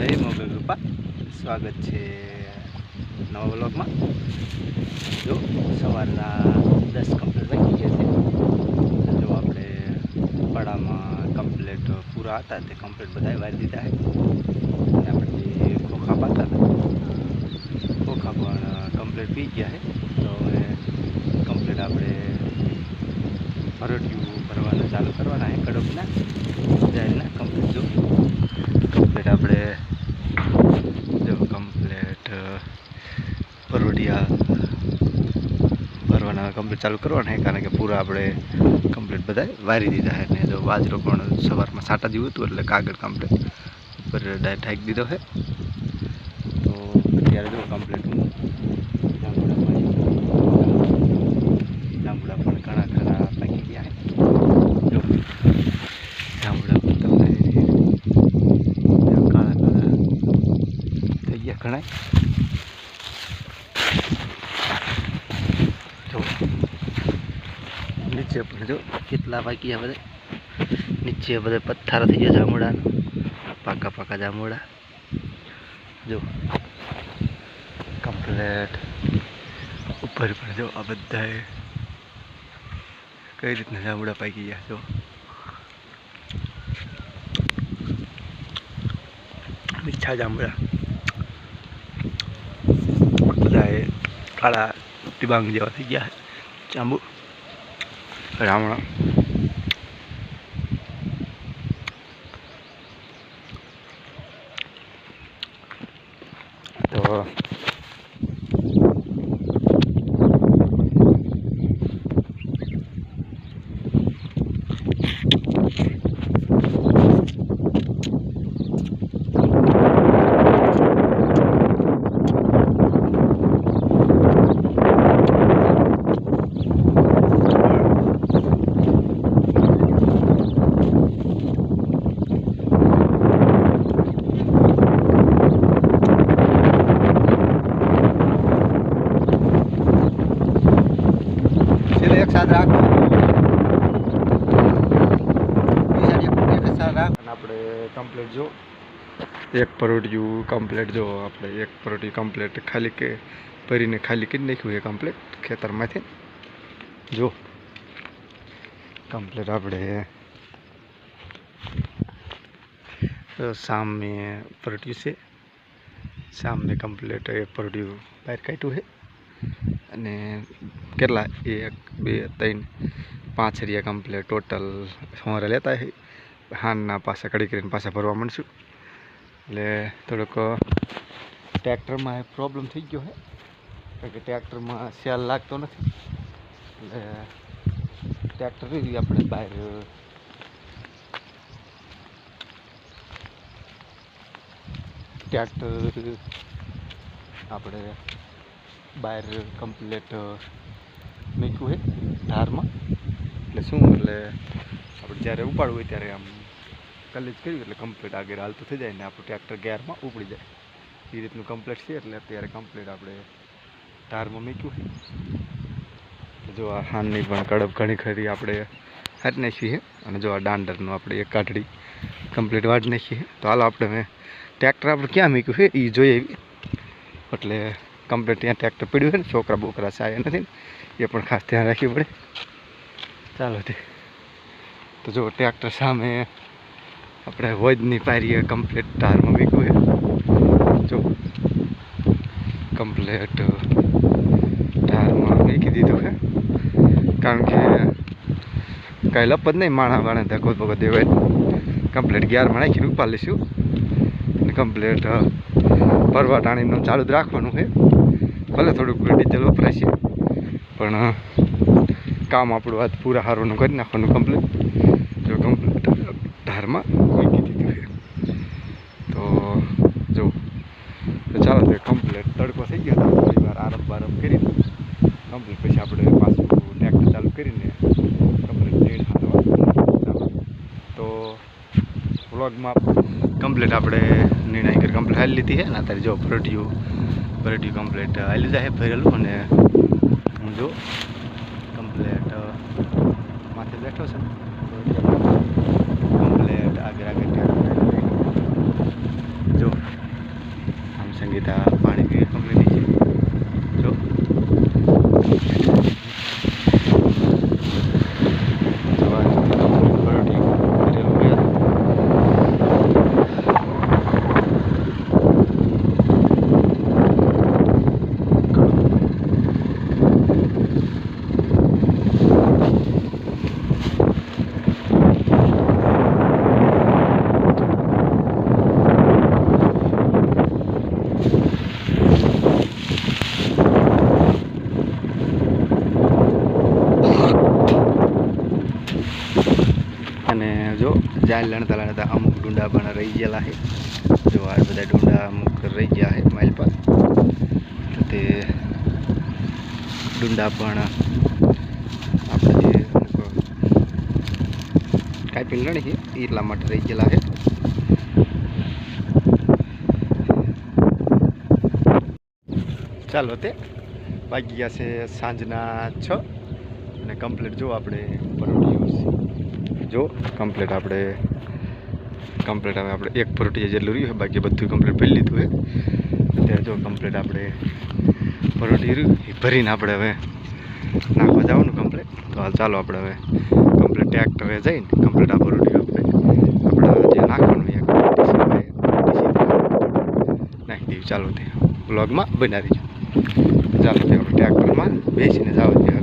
જય મોગલ રૂપા, સ્વાગત છે નવા વ્લોગમાં। જો સવારના 10 કમ્પ્લીટ વાગી ગયા છે। જો આપણે પાડામાં કમ્પ્લીટ પૂરા હતા તે કમ્પ્લીટ બધા વારી દીધા છે। આપણે જે ખોખા પાતા હતા ખોખા પણ કમ્પ્લીટ પી ગયા છે। તો હવે કમ્પ્લીટ આપણે ભરટિયું ભરવાના ચાલુ કરવાના છે કડકના જાયના કમ્પ્લીટ। જો કમ્પ્લીટ આપણે જો કમ્પ્લીટ ભરોડિયા ભરવાના કમ્પ્લીટ ચાલુ કરવાના છે, કારણ કે પૂરા આપણે કમ્પ્લીટ બધા વારી દીધા છે। ને જો બાજરો પણ સવારમાં સાટા જેવું હતું એટલે કાગળ કમ્પ્લીટ ઉપર ડાયરેક્ટ હાંકી દીધો છે। તો અત્યારે જો કમ્પ્લીટ હું જાંબુડા પણ ઘણા ખરા પાકી ગયા છે। જો જાંબુડા પણ તમને કાળા કાળા થઈ ગયા ઘણા। જો નીચે પણ જો કેટલા પાકી ગયા બધા, નીચે બધા પથ્થારા થઈ ગયા જાંબુડાના, પાકા પાકા જાંબુડા। જો કમ્પ્લેટ ઉપર પણ જો આ બધાએ કઈ રીતના જાંબુડા પાકી ગયા। જો મીઠા જાંબુડા બધાએ કાળા ડિબાંગ જેવા થઈ ગયા જાંબુ રામણા। તો એક સાથ રાખો આપણે કમ્પ્લીટ જો એક પરોડિયું કમ્પ્લીટ જો આપણે એક પરોડિયું કમ્પ્લીટ ખાલી કે ભરીને ખાલી કરી નાખ્યું એ કમ્પ્લીટ ખેતરમાંથી। જો કમ્પ્લીટ આપણે સામે પરોડિયું છે, સામે કમ્પ્લીટ એક પરોડિયું બહાર કાઢ્યું છે અને કેટલા 1 2 3 5 હરિયા કમ્પ્લીટ ટોટલ સવારે લેતા છે। હાનના પાછા કડી કરીને પાછા ભરવા માંડશું। એટલે થોડોક ટ્રેક્ટરમાં પ્રોબ્લેમ થઈ ગયો છે, કારણ કે ટ્રેક્ટરમાં સેલ લાગતો નથી, એટલે ટ્રેક્ટર આપણે બહાર ટ્રેક્ટર આપણે બહાર કમ્પ્લીટ મૂક્યું છે ધારમાં। એટલે શું એટલે આપણે જ્યારે ઉપાડવું હોય ત્યારે આમ કલેજ કર્યું એટલે કમ્પ્લીટ આગળ હાલતું થઈ જાય ને આપણું ટ્રેક્ટર ગેરમાં ઉપડી જાય એ રીતનું કમ્પ્લીટ છે। એટલે અત્યારે કમ્પ્લીટ આપણે ધારમાં મૂક્યું છે। જો આ હાનની પણ કડપ ઘણી ખરી આપણે હાથ નાખી છે, અને જો આ દાંડરનું આપણે એક કાઢડી કમ્પ્લીટ વાઢ નાખી છે। તો હાલો આપણે ટ્રેક્ટર આપણે ક્યાં મૂક્યું છે એ જોઈએ, એટલે કમ્પ્લીટ ત્યાં ટ્રેક્ટર પડ્યું છે ને, છોકરા બોકરા સાયા નથી ને એ પણ ખાસ ધ્યાન રાખવું પડે। ચાલો તે તો જો ટ્રેક્ટર સામે આપણે હોજની પારીએ કમ્પ્લીટ ધારમાં મૂક્યું છે। જો કમ્પ્લીટ ધારમાં મૂકી દીધું છે, કારણ કે કાંઈ લપ જ નહીં માણા વાણે ધક્કો પગો દેવાય, કમ્પ્લીટ ગેરમાં નાખીને ઉપાડ લઈશું અને કમ્પ્લીટ ભરવા ટાણીનું ચાલુ જ રાખવાનું છે। ભલે થોડુંક ડીઝલ વપરાય છે પણ કામ આપણું આજ પૂરા હારવાનું કરી નાખવાનું કમ્પ્લીટ। જો કમ્પ્લીટ ધારમાં મૂકી દીધું છે। તો જો ચાલો તો કમ્પ્લીટ તડકો થઈ ગયો હતો, થોડી વાર આરામ બારામ કરીને કમ્પ્લીટ પછી આપણે પાછું ટ્રેક્ટર ચાલુ કરીને કમ્પ્લીટ નીણ હાલવા। તો વ્લોગમાં કમ્પ્લીટ આપણે નિર્ણય કરી કમ્પ્લીટ હાલી લીધી છે ને અત્યારે જો ભરટિયું કમ્પ્લીટ હાલી જાય ભરેલું, અને હું જો કમ્પ્લીટ માથે બેઠો છે કમ્પ્લીટ આગળ જો જાય લણતા લણતા અમુક ડુંડા પણ રહી ગયેલા છે. જો આ બધા ડુંડા અમુક રહી ગયા છે માઇલ પર, તે ડુંડા પણ આપણે જે કાપી લણી છે એટલા માટે રહી ગયેલા છે. ચાલો તે વાગી ગયા છે સાંજના 6 અને કમ્પ્લીટ જો આપણે પરોઠી જો કમ્પ્લીટ હવે આપણે એક પરોઠી જેટલું રહ્યું છે, બાકી બધું કમ્પ્લીટ ભરી લીધું છે. અત્યારે જો કમ્પ્લીટ આપણે પરોઠી રહ્યું એ ભરીને આપણે હવે નાખવા જવાનું કમ્પ્લીટ. તો હાલ ચાલો આપણે હવે કમ્પ્લીટ ટ્રેક્ટરે જઈને કમ્પ્લીટ આ પરોઠી આપણે જે નાખવાનું એક નાખી દઈએ. ચાલો તે બ્લોગમાં બનાવી ચાલો તે આપણે ટ્રેક્ટરમાં બેસીને જવા દઈએ.